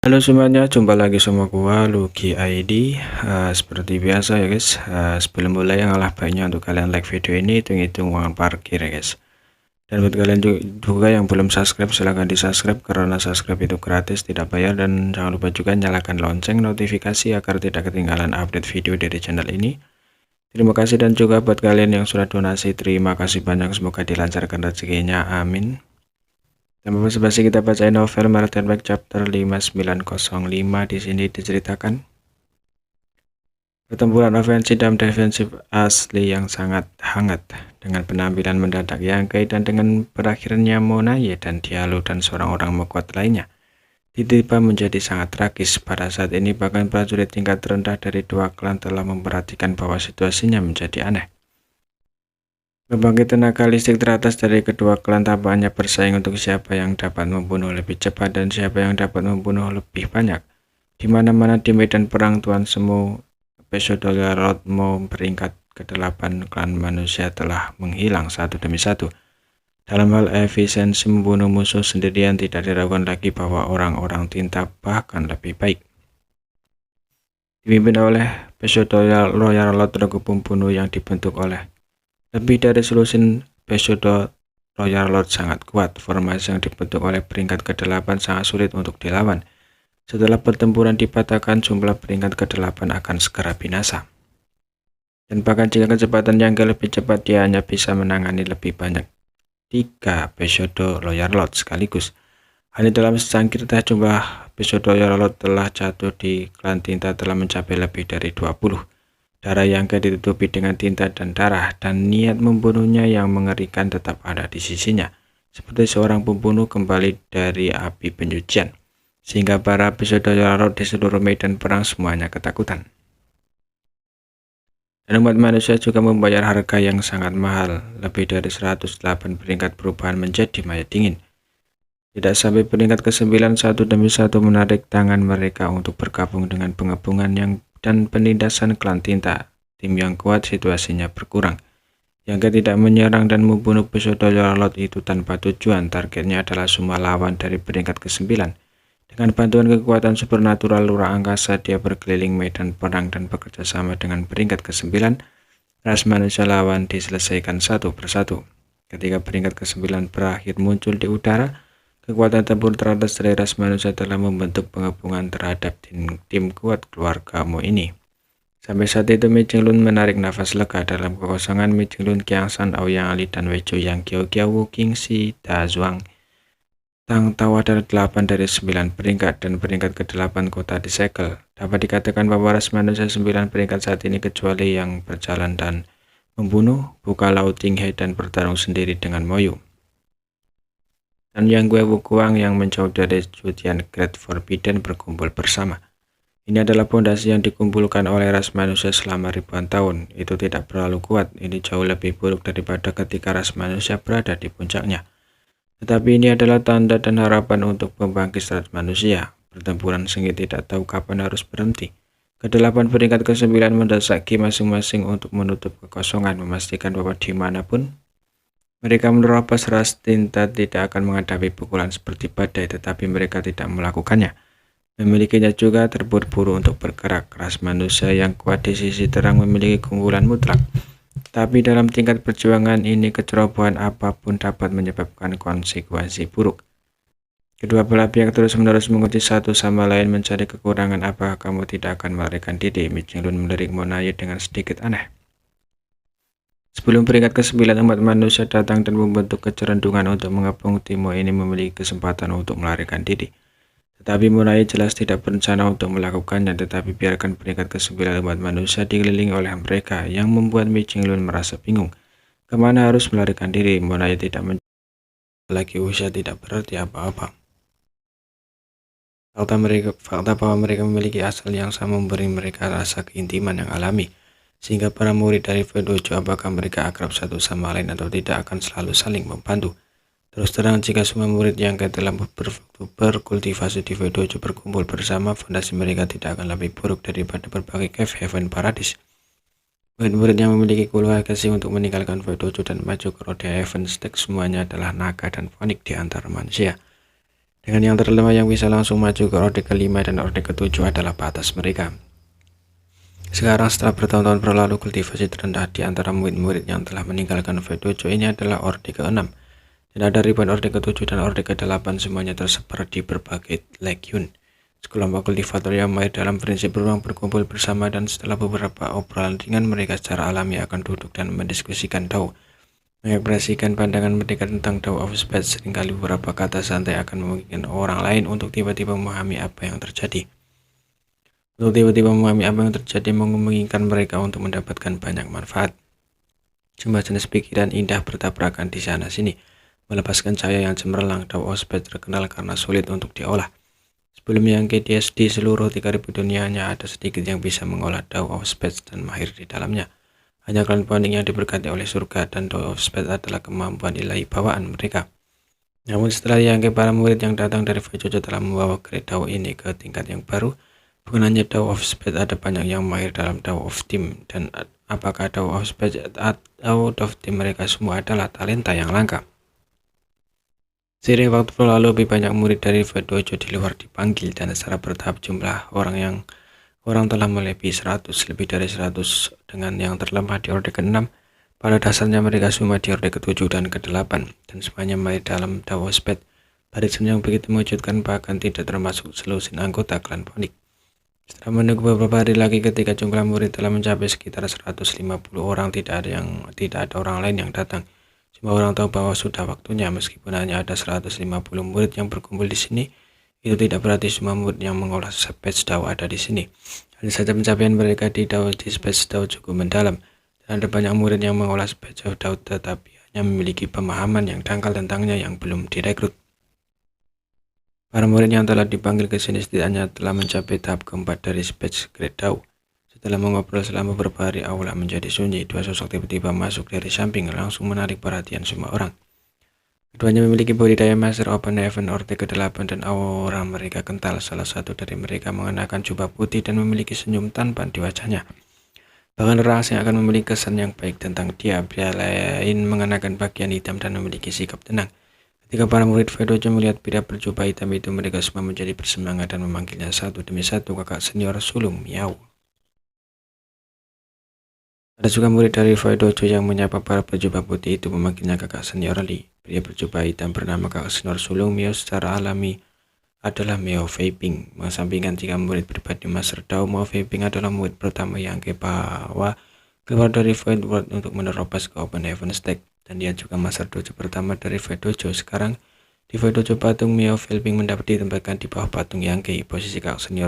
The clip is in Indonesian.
Halo semuanya, jumpa lagi sama gua Lucky ID. Seperti biasa ya guys, sebelum mulai yang baiknya untuk kalian like video ini hitung-hitung uang parkir ya guys. Dan buat kalian juga yang belum subscribe, silahkan di subscribe karena subscribe itu gratis, tidak bayar. Dan jangan lupa juga nyalakan lonceng notifikasi agar tidak ketinggalan update video dari channel ini. Terima kasih, dan juga buat kalian yang sudah donasi, terima kasih banyak, semoga dilancarkan rezekinya, amin. Tanpa basa-basi kita bacain novel Martin Beck chapter 5905. Di sini diceritakan pertempuran ofensif dan defensif asli yang sangat hangat dengan penampilan mendadak Yangkei dan dengan berakhirnya Monaye dan Diallo dan seorang orang kuat lainnya tiba-tiba menjadi sangat tragis. Pada saat ini bahkan prajurit tingkat rendah dari dua klan telah memperhatikan bahwa situasinya menjadi aneh. Berbagai tenaga listrik teratas dari kedua klan tampaknya bersaing untuk siapa yang dapat membunuh lebih cepat dan siapa yang dapat membunuh lebih banyak. Di mana-mana di medan perang Tuan Semu Pesodolorotmo peringkat ke-8 klan manusia telah menghilang satu demi satu. Dalam hal efisiensi membunuh musuh sendirian tidak diragukan lagi bahwa orang-orang tinta bahkan lebih baik. Dipimpin oleh Pesodolorot, regu pembunuh yang dibentuk oleh lebih dari selusin Pesodolorot sangat kuat. Formasi yang dibentuk oleh peringkat ke-8 sangat sulit untuk dilawan. Setelah pertempuran dipatahkan, jumlah peringkat ke-8 akan segera binasa. Dan bahkan jika kecepatan yang lebih cepat, dia hanya bisa menangani lebih banyak 3 Pesodolorot sekaligus. Hanya dalam secangkir teh jumlah Pesodolorot telah jatuh di klan tinta telah mencapai lebih dari 20. Darah yang ditutupi dengan tinta dan darah, dan niat membunuhnya yang mengerikan tetap ada di sisinya, seperti seorang pembunuh kembali dari api pencucian, sehingga para Pesodolorot di seluruh medan perang semuanya ketakutan. Dan umat manusia juga membayar harga yang sangat mahal, lebih dari 108 peringkat perubahan menjadi mayat dingin. Tidak sampai peringkat ke-9 satu demi satu menarik tangan mereka untuk bergabung dengan pengepungan dan penindasan klan tinta. Tim yang kuat situasinya berkurang. Yang tidak menyerang dan membunuh Pesodolorot itu tanpa tujuan. Targetnya adalah semua lawan dari peringkat ke-9. Dengan bantuan kekuatan supernatural lurah angkasa, dia berkeliling medan perang dan bekerja sama dengan peringkat ke-9. Ras manusia lawan diselesaikan satu persatu. Ketika peringkat ke-9 berakhir muncul di udara, kekuatan tempur teratas dari ras manusia telah membentuk pengepungan terhadap tim kuat keluargamu ini. Sampai saat itu Mi Jinglun menarik nafas lega. Dalam kekosongan, Mi Jinglun, Qiang San, Aoyang Ali, dan Wei Zhou yang Kiao Kiao Wu King Si Da Zhuang Tang Tawa adalah 8 dari 9 peringkat, dan peringkat ke-8 kota disegel. Dapat dikatakan bahwa ras manusia 9 peringkat saat ini, kecuali yang berjalan dan membunuh, buka Lao Tinghe dan bertarung sendiri dengan Moyu. Dan Yang Gue Wukuang yang menjauh dari Zhujian Great Forbidden berkumpul bersama. Ini adalah fondasi yang dikumpulkan oleh ras manusia selama ribuan tahun. Itu tidak terlalu kuat. Ini jauh lebih buruk daripada ketika ras manusia berada di puncaknya. Tetapi ini adalah tanda dan harapan untuk pembangkit ras manusia. Pertempuran sengit tidak tahu kapan harus berhenti. Ke-8 peringkat ke-9 mendesaki masing-masing untuk menutup kekosongan, memastikan bahwa dimanapun mereka menerobos, ras tinta tidak akan menghadapi pukulan seperti badai, tetapi mereka tidak melakukannya. Memilikinya juga terburu-buru untuk bergerak. Ras manusia yang kuat di sisi terang memiliki keunggulan mutlak. Tapi dalam tingkat perjuangan ini, kecerobohan apapun dapat menyebabkan konsekuensi buruk. Kedua belah pihak terus-menerus menguji satu sama lain mencari kekurangan. Apakah kamu tidak akan melarikan diri? Mi Jinglun melirik Monaye dengan sedikit aneh. Sebelum peringkat ke-9 umat manusia datang dan membentuk kecerendungan untuk mengepung, Timo ini memiliki kesempatan untuk melarikan diri. Tetapi Monaye jelas tidak berencana untuk melakukannya, tetapi biarkan peringkat ke-9 umat manusia dikelilingi oleh mereka, yang membuat Mi Jinglun merasa bingung. Kemana harus melarikan diri? Monaye tidak menjawab lagi. Usia tidak berarti apa-apa. Fakta bahwa mereka memiliki asal yang sama memberi mereka rasa keintiman yang alami, sehingga para murid dari Dojo, apakah mereka akrab satu sama lain atau tidak, akan selalu saling membantu. Terus terang, jika semua murid yang telah berkultivasi di Dojo berkumpul bersama, fondasi mereka tidak akan lebih buruk daripada berbagai cave heaven paradis. Murid-murid yang memiliki kualifikasi untuk meninggalkan Dojo dan maju ke roda heaven stage semuanya adalah naga dan fonik di antara manusia. Dengan yang terlemah yang bisa langsung maju ke orde ke-5 dan orde ke-7 adalah batas mereka. Sekarang setelah bertahun-tahun berlalu, kultivasi terendah di antara murid-murid yang telah meninggalkan V2 ini adalah orde ke-6. Dan ada ribuan orde ke-7 dan orde ke-8 semuanya tersebar di berbagai legiun. Sekelompok kultivator yang mahir dalam prinsip beruang berkumpul bersama, dan setelah beberapa obrolan ringan mereka secara alami akan duduk dan mendiskusikan Tao, mengekspresikan pandangan mereka tentang Tao of Space. Seringkali beberapa kata santai akan memungkinkan orang lain untuk tiba-tiba memahami apa yang terjadi. Memungkinkan mereka untuk mendapatkan banyak manfaat. Semua jenis pikiran indah bertabrakan di sana-sini, melepaskan cahaya yang cemerlang. Tao of Space terkenal karena sulit untuk diolah. Sebelum yang KDS di seluruh 3000 dunia, hanya ada sedikit yang bisa mengolah Tao of Space dan mahir di dalamnya. Hanya klan Founding yang diberkati oleh surga, dan Tao of Space adalah kemampuan ilahi bawaan mereka. Namun setelah yang para murid yang datang dari V7 telah membawa grade Tao ini ke tingkat yang baru, bukan hanya Tao of Space, ada banyak yang mahir dalam Tao of Team. Dan apakah Tao of Space atau Tao of Team, mereka semua adalah talenta yang langka. Seiring waktu berlalu, lebih banyak murid dari V2 di luar dipanggil, dan secara bertahap jumlah orang telah melebihi 100, lebih dari 100 dengan yang terlemah di orde ke-6. Pada dasarnya mereka semua di orde ke-7 dan ke-8, dan semuanya mahir dalam Tao of Space. Barisan yang begitu mewujudkan bahkan tidak termasuk selusin anggota klan Founding. Setelah menunggu beberapa hari lagi, ketika jumlah murid telah mencapai sekitar 150 orang, tidak ada orang lain yang datang. Semua orang tahu bahwa sudah waktunya. Meskipun hanya ada 150 murid yang berkumpul di sini, itu tidak berarti semua murid yang mengolah Space Tao ada di sini. Hanya saja pencapaian mereka di Space Tao cukup mendalam, dan ada banyak murid yang mengolah Space Tao tetapi hanya memiliki pemahaman yang dangkal tentangnya yang belum direkrut. Para murid yang telah dipanggil ke sini setidaknya telah mencapai tahap keempat dari Space Grade Tao. Setelah mengobrol selama beberapa hari, aula menjadi sunyi. Dua sosok tiba-tiba masuk dari samping, langsung menarik perhatian semua orang. Keduanya memiliki budidaya Master Open Heaven orde ke-8 dan aura mereka kental. Salah satu dari mereka mengenakan jubah putih dan memiliki senyum tampan di wajahnya. Bahkan orang asing akan memiliki kesan yang baik tentang dia. Pria lain mengenakan pakaian hitam dan memiliki sikap tenang. Ketika para murid V2 melihat pria berjubah hitam itu, mereka semua menjadi bersemangat dan memanggilnya satu demi satu kakak senior sulung Miao. Ada juga murid dari V2 yang menyapa para berjubah putih itu, memanggilnya kakak senior Li. Pria berjubah hitam bernama kakak senior sulung Miao secara alami adalah Miao Feiping. Mengesampingkan jika murid pribadi Master Tao, Miao Feiping adalah murid pertama yang keluar dari Void World untuk menerobos ke Open Heaven Stage, dan dia juga Master Dojo pertama dari V2. Sekarang di V2 patung Miao Feiping mendapat ditempatkan di bawah patung Yang Kei, posisi kakak senior